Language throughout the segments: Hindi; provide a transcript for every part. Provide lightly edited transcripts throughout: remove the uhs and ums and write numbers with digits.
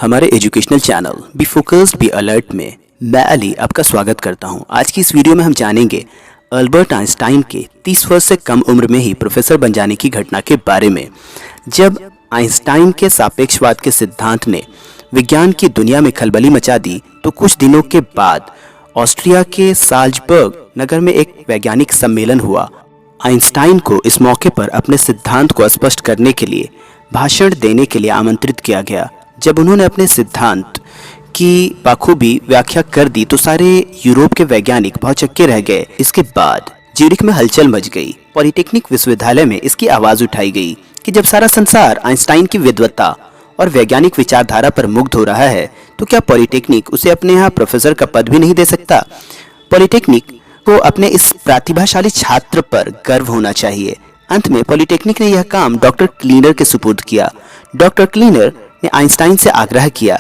हमारे educational channel be focused be alert में मैं अली आपका स्वागत करता हूं। आज की इस वीडियो में हम जानेंगे अल्बर्ट आइंस्टाइन के 30 वर्ष से कम उम्र में ही प्रोफेसर बन जाने की घटना के बारे में। जब आइंस्टाइन के सापेक्षवाद के सिद्धांत ने विज्ञान की दुनिया में खलबली मचा दी तो कुछ दिनों के बाद ऑस्ट्रिया के साल्जबर्ग नगर में एक वैज्ञानिक सम्मेलन हुआ। आइंस्टाइन को इस मौके पर अपने सिद्धांत को स्पष्ट करने के लिए भाषण देने के लिए आमंत्रित किया गया। जब उन्होंने अपने सिद्धांत की बखूबी व्याख्या कर दी तो सारे यूरोप के वैज्ञानिक भौचक्के रह गए। इसके बाद ज्यूरिख में हलचल मच गई। पॉलिटेक्निक विश्वविद्यालय में इसकी आवाज उठाई गई कि जब सारा संसार आइंस्टाइन की विद्वत्ता और वैज्ञानिक विचारधारा पर मुग्ध हो रहा है तो क्या पॉलिटेक्निक उसे अपने यहाँ प्रोफेसर का पद भी नहीं दे सकता। पॉलिटेक्निक को अपने इस प्रतिभाशाली छात्र पर गर्व होना चाहिए। अंत में पॉलिटेक्निक ने यह काम डॉक्टर क्लीनर के सुपुर्द किया। डॉक्टर क्लीनर ने आइंस्टाइन से आग्रह किया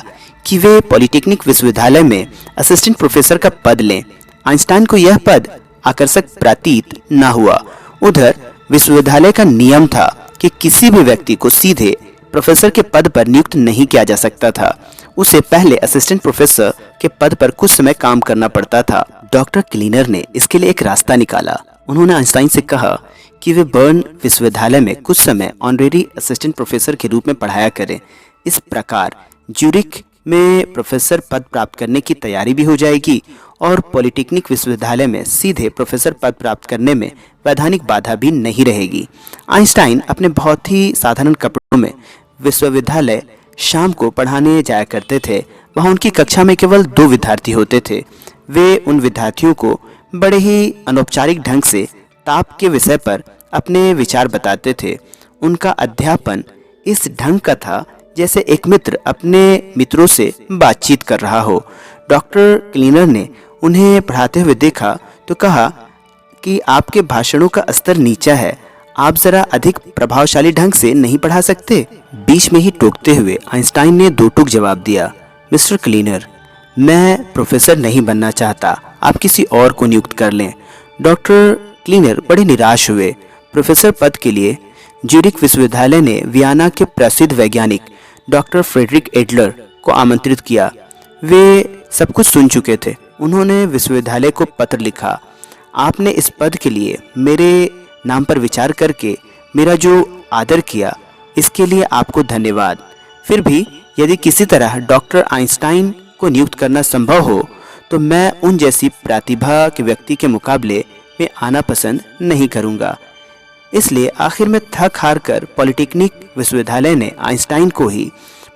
कि वे पॉलिटेक्निक विश्वविद्यालय में असिस्टेंट प्रोफेसर का पद लें। आइंस्टाइन को यह पद आकर्षक प्रतीत न हुआ। उधर विश्वविद्यालय का नियम था कि किसी भी व्यक्ति को सीधे प्रोफेसर के पद पर नियुक्त नहीं किया जा सकता था। उसे पहले असिस्टेंट प्रोफेसर के पद पर कुछ समय काम करना पड़ता था। डॉक्टर क्लीनर ने इसके लिए एक रास्ता निकाला। उन्होंने आइंस्टाइन से कहा कि वे बर्न विश्वविद्यालय में कुछ समय ऑनरेरी असिस्टेंट प्रोफेसर के रूप में पढ़ाया करें। इस प्रकार ज्यूरिख में प्रोफेसर पद प्राप्त करने की तैयारी भी हो जाएगी और पॉलिटेक्निक विश्वविद्यालय में सीधे प्रोफेसर पद प्राप्त करने में वैधानिक बाधा भी नहीं रहेगी। आइंस्टाइन अपने बहुत ही साधारण कपड़ों में विश्वविद्यालय शाम को पढ़ाने जाया करते थे। वहाँ उनकी कक्षा में केवल 2 विद्यार्थी होते थे। वे उन विद्यार्थियों को बड़े ही अनौपचारिक ढंग से ताप के विषय पर अपने विचार बताते थे। उनका अध्यापन इस ढंग का था जैसे एक मित्र अपने मित्रों से बातचीत कर रहा हो। डॉक्टर क्लीनर ने उन्हें पढ़ाते हुए देखा तो कहा कि आपके भाषणों का स्तर नीचा है, आप जरा अधिक प्रभावशाली ढंग से नहीं पढ़ा सकते। बीच में ही टोकते हुए आइंस्टाइन ने 2 टूक जवाब दिया, मिस्टर क्लीनर, मैं प्रोफेसर नहीं बनना चाहता, आप किसी और को नियुक्त कर लें। डॉक्टर क्लीनर बड़े निराश हुए। प्रोफेसर पद के लिए ज्यूरिख विश्वविद्यालय ने वियना के प्रसिद्ध वैज्ञानिक डॉक्टर फ्रेडरिक एडलर को आमंत्रित किया। वे सब कुछ सुन चुके थे। उन्होंने विश्वविद्यालय को पत्र लिखा, आपने इस पद के लिए मेरे नाम पर विचार करके मेरा जो आदर किया इसके लिए आपको धन्यवाद। फिर भी यदि किसी तरह डॉक्टर आइंस्टाइन को नियुक्त करना संभव हो तो मैं उन जैसी प्रतिभा के व्यक्ति के मुकाबले में आना पसंद नहीं करूंगा। इसलिए आखिर में थक हार कर पॉलिटेक्निक विश्वविद्यालय ने आइंस्टाइन को ही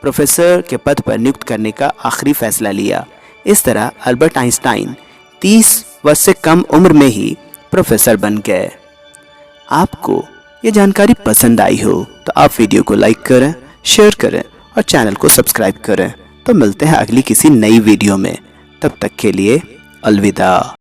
प्रोफेसर के पद पर नियुक्त करने का आखिरी फैसला लिया। इस तरह अल्बर्ट आइंस्टाइन 30 वर्ष से कम उम्र में ही प्रोफेसर बन गए। आपको ये जानकारी पसंद आई हो तो आप वीडियो को लाइक करें, शेयर करें और चैनल को सब्सक्राइब करें। तो मिलते हैं अगली किसी नई वीडियो में। तब तक के लिए अलविदा।